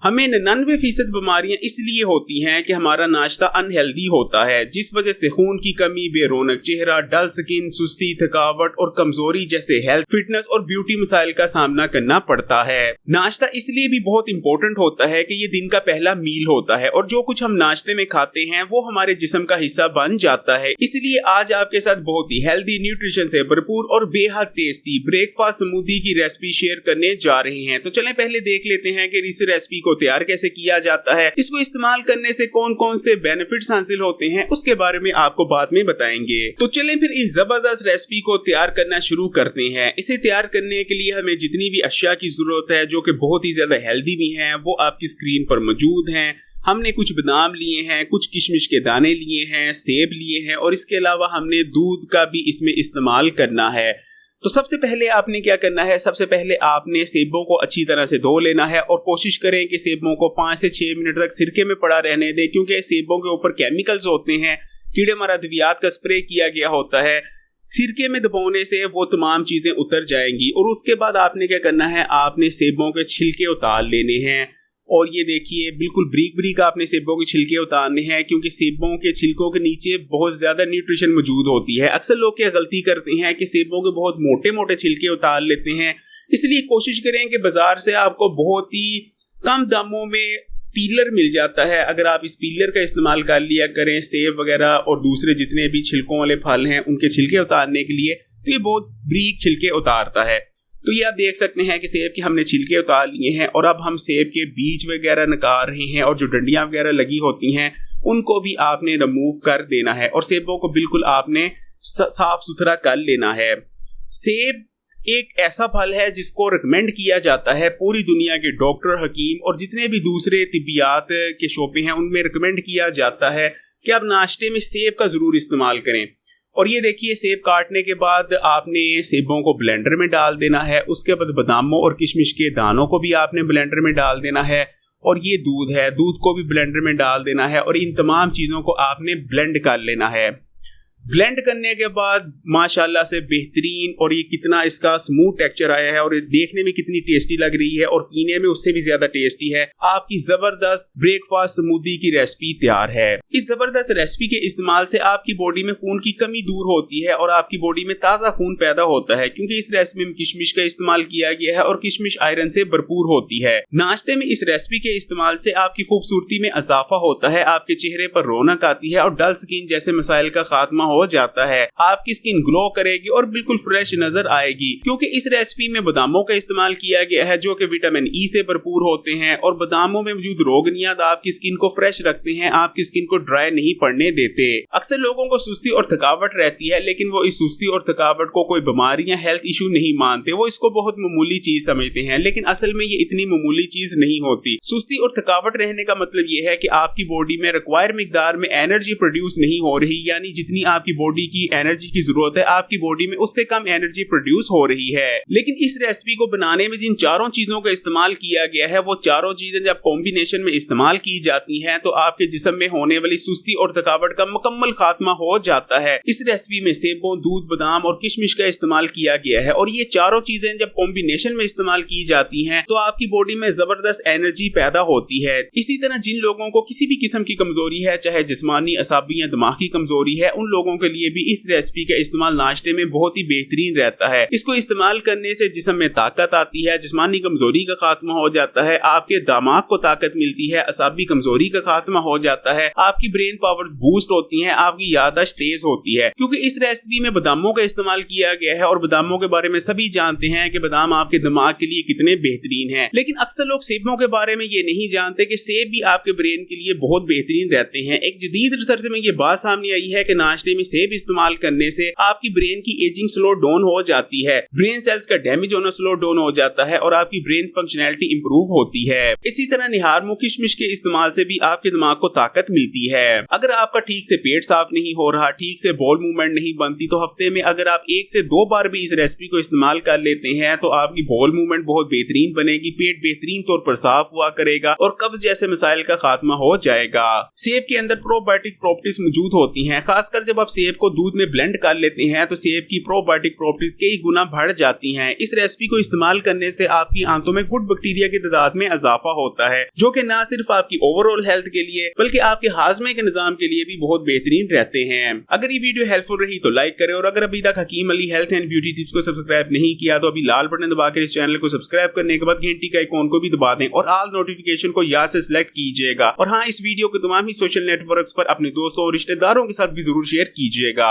हमें 99% बीमारियां इसलिए होती हैं कि हमारा नाश्ता अनहेल्दी होता है, जिस वजह से खून की कमी, बेरौनक चेहरा, डल स्किन, सुस्ती, थकावट और कमजोरी जैसे हेल्थ, फिटनेस और ब्यूटी मसाइल का सामना करना पड़ता है। नाश्ता इसलिए भी बहुत इंपॉर्टेंट होता है कि ये दिन का पहला मील होता है और जो कुछ हम नाश्ते में खाते हैं वो हमारे जिस्म का हिस्सा बन जाता है। इसलिए आज आपके साथ बहुत ही हेल्दी, न्यूट्रिशन से भरपूर और बेहद टेस्टी ब्रेकफास्ट स्मूदी की रेसिपी शेयर करने जा रहे हैं। तो चलें पहले देख लेते हैं कि इस रेसिपी को तैयार कैसे किया जाता है, इसको इस्तेमाल करने से कौन कौन से बेनिफिट्स हासिल होते हैं, उसके बारे में आपको बाद में बताएंगे। तो चलें फिर इस जबरदस्त रेसिपी को तैयार करना शुरू करते हैं। इसे तैयार करने के लिए हमें जितनी भी अशिया की जरूरत है, जो कि बहुत ही ज्यादा हेल्दी भी हैं, वो आपकी स्क्रीन पर मौजूद हैं। हमने कुछ बादाम लिए हैं, कुछ किशमिश के दाने लिए हैं, सेब लिए हैं और इसके अलावा हमने दूध का भी इसमें इस्तेमाल करना है। तो सबसे पहले आपने क्या करना है, सबसे पहले आपने सेबों को अच्छी तरह से धो लेना है और कोशिश करें कि सेबों को 5 से 6 मिनट तक सिरके में पड़ा रहने दें, क्योंकि सेबों के ऊपर केमिकल्स होते हैं, कीड़े मार अद्वियात का स्प्रे किया गया होता है। सिरके में दबाने से वो तमाम चीजें उतर जाएंगी और उसके बाद आपने क्या करना है, आपने सेबों के छिलके उतार लेने हैं। और ये देखिए बिल्कुल ब्रीक ब्रीक आपने सेबों के छिलके उतारने हैं, क्योंकि सेबों के छिलकों के नीचे बहुत ज्यादा न्यूट्रिशन मौजूद होती है। अक्सर लोग क्या गलती करते हैं कि सेबों के बहुत मोटे मोटे छिलके उतार लेते हैं। इसलिए कोशिश करें कि बाजार से आपको बहुत ही कम दामों में पीलर मिल जाता है। अगर आप इस पीलर का इस्तेमाल कर लिया करें सेब वगैरह और दूसरे जितने भी छिलकों वाले फल हैं उनके छिलके उतारने के लिए, तो ये बहुत ब्रीक छिलके उतारता है। तो ये आप देख सकते हैं कि सेब के हमने छिलके उतार लिए हैं और अब हम सेब के बीज वगैरह निकाल रहे हैं और जो डंडियां वगैरह लगी होती हैं उनको भी आपने रिमूव कर देना है और सेबों को बिल्कुल आपने साफ सुथरा कर लेना है। सेब एक ऐसा फल है जिसको रिकमेंड किया जाता है पूरी दुनिया के डॉक्टर, हकीम और जितने भी दूसरे तिब्बियात के शोबे हैं उनमें रिकमेंड किया जाता है कि आप नाश्ते में सेब का जरूर इस्तेमाल करें। और ये देखिए सेब काटने के बाद आपने सेबों को ब्लेंडर में डाल देना है, उसके बाद बादामों और किशमिश के दानों को भी आपने ब्लेंडर में डाल देना है और ये दूध है, दूध को भी ब्लेंडर में डाल देना है और इन तमाम चीज़ों को आपने ब्लेंड कर लेना है। ब्लेंड करने के बाद माशाल्लाह से बेहतरीन और ये कितना इसका स्मूथ टेक्सचर आया है और ये देखने में कितनी टेस्टी लग रही है और पीने में उससे भी ज्यादा टेस्टी है। आपकी जबरदस्त ब्रेकफास्ट स्मूदी की रेसिपी तैयार है। इस जबरदस्त रेसिपी के इस्तेमाल से आपकी बॉडी में खून की कमी दूर होती है और आपकी बॉडी में ताजा खून पैदा होता है, क्योंकि इस रेसिपी में किशमिश का इस्तेमाल किया गया है और किशमिश आयरन से भरपूर होती है। नाश्ते में इस रेसिपी के इस्तेमाल से आपकी खूबसूरती में इजाफा होता है, आपके चेहरे पर रौनक आती है और डल स्किन जैसे मसाइल का खात्मा हो जाता है। आपकी स्किन ग्लो करेगी और बिल्कुल फ्रेश नजर आएगी, क्योंकि इस रेसिपी में बादामों का इस्तेमाल किया गया है जो कि विटामिन ई से भरपूर होते हैं और बादामों में मौजूद रोगनियात आपकी स्किन को फ्रेश रखते हैं, आपकी स्किन को ड्राई नहीं पड़ने देते। अक्सर लोगों को सुस्ती और थकावट रहती है, लेकिन वो इस सुस्ती और थकावट को कोई बीमारी या हेल्थ इशू नहीं मानते, वो इसको बहुत मामूली चीज समझते हैं, लेकिन असल में ये इतनी मामूली चीज नहीं होती। सुस्ती और थकावट रहने का मतलब ये है कि आपकी बॉडी में रिक्वायर्ड मिकदार में एनर्जी प्रोड्यूस नहीं हो रही, यानी जितनी आपकी बॉडी की एनर्जी की जरूरत है आपकी बॉडी में उससे कम एनर्जी प्रोड्यूस हो रही है। लेकिन इस रेसिपी को बनाने में जिन चारों चीजों का इस्तेमाल किया गया है वो चारों चीजें जब कॉम्बिनेशन में इस्तेमाल की जाती हैं तो आपके जिस्म में होने वाली सुस्ती और थकावट का मुकम्मल खात्मा हो जाता है। इस रेसिपी में सेबों, दूध, बादाम और किशमिश का इस्तेमाल किया गया है और ये चारों चीजें जब कॉम्बिनेशन में इस्तेमाल की जाती हैं तो आपकी बॉडी में जबरदस्त एनर्जी पैदा होती है। इसी तरह जिन लोगों को किसी भी किस्म की कमजोरी है, चाहे जिस्मानी, असाबी या दिमागी कमजोरी है, उन लोगों के लिए भी इस रेसिपी का इस्तेमाल नाश्ते में बहुत ही बेहतरीन रहता है। इसको इस्तेमाल करने से जिस्म में ताकत आती है, जिस्मानी कमजोरी का खात्मा हो जाता है, आपके दिमाग को ताकत मिलती है, असाबी कमजोरी का खात्मा हो जाता है, आपकी ब्रेन पावर्स बूस्ट होती हैं, आपकी याददाश्त तेज होती है, क्योंकि इस रेसिपी में बादामों का इस्तेमाल किया गया है और बादामों के बारे में सभी जानते हैं कि बादाम आपके दिमाग के लिए कितने बेहतरीन हैं। लेकिन अक्सर लोग सेबों के बारे में ये नहीं जानते कि सेब भी आपके ब्रेन के लिए बहुत बेहतरीन रहते हैं। एक जदीद रिसर्च में ये बात सामने आई है कि नाश्ते में सेब इस्तेमाल करने से आपकी ब्रेन की एजिंग स्लो डाउन हो जाती है, ब्रेन सेल्स का डैमेज होना स्लो डाउन हो जाता है और आपकी ब्रेन फंक्शनैलिटी इंप्रूव होती है। इसी तरह निहारमो किशमिश के इस्तेमाल से भी आपके दिमाग को ताकत मिलती है। अगर आपका ठीक से पेट साफ नहीं हो रहा, ठीक से बॉल मूवमेंट नहीं बनती, तो हफ्ते में अगर आप 1 से 2 बार भी इस रेसिपी को इस्तेमाल कर लेते हैं तो आपकी बॉल मूवमेंट बहुत बेहतरीन बनेगी, पेट बेहतरीन तौर पर साफ हुआ करेगा और कब्ज जैसे मसाइल का खात्मा हो जाएगा। सेब के अंदर प्रोबायोटिक प्रॉपर्टीज मौजूद होती हैं, खासकर जब आप सेब को दूध में ब्लेंड कर लेते हैं तो सेब की प्रोबायोटिक प्रॉपर्टीज कई गुना बढ़ जाती हैं। इस रेसिपी को इस्तेमाल करने से आपकी आंतों में गुड बैक्टीरिया की तादाद में इजाफा होता है, जो कि न सिर्फ आपकी ओवरऑल हेल्थ के लिए बल्कि आपके हाजमे के निजाम के लिए भी बहुत बेहतरीन रहते हैं। अगर ये वीडियो हेल्पफुल रही तो लाइक करें, और अगर अभी तक Hakim Ali health and beauty tips को सब्सक्राइब नहीं किया तो अभी लाल बटन दबाकर इस चैनल को सब्सक्राइब करने के बाद घंटी का आइकॉन को भी दबा दें और ऑल नोटिफिकेशन को याद से सिलेक्ट कीजिएगा। और हाँ, इस वीडियो को तमाम ही सोशल नेटवर्क्स पर अपने दोस्तों और रिश्तेदारों के साथ भी जरूर शेयर कीजिएगा।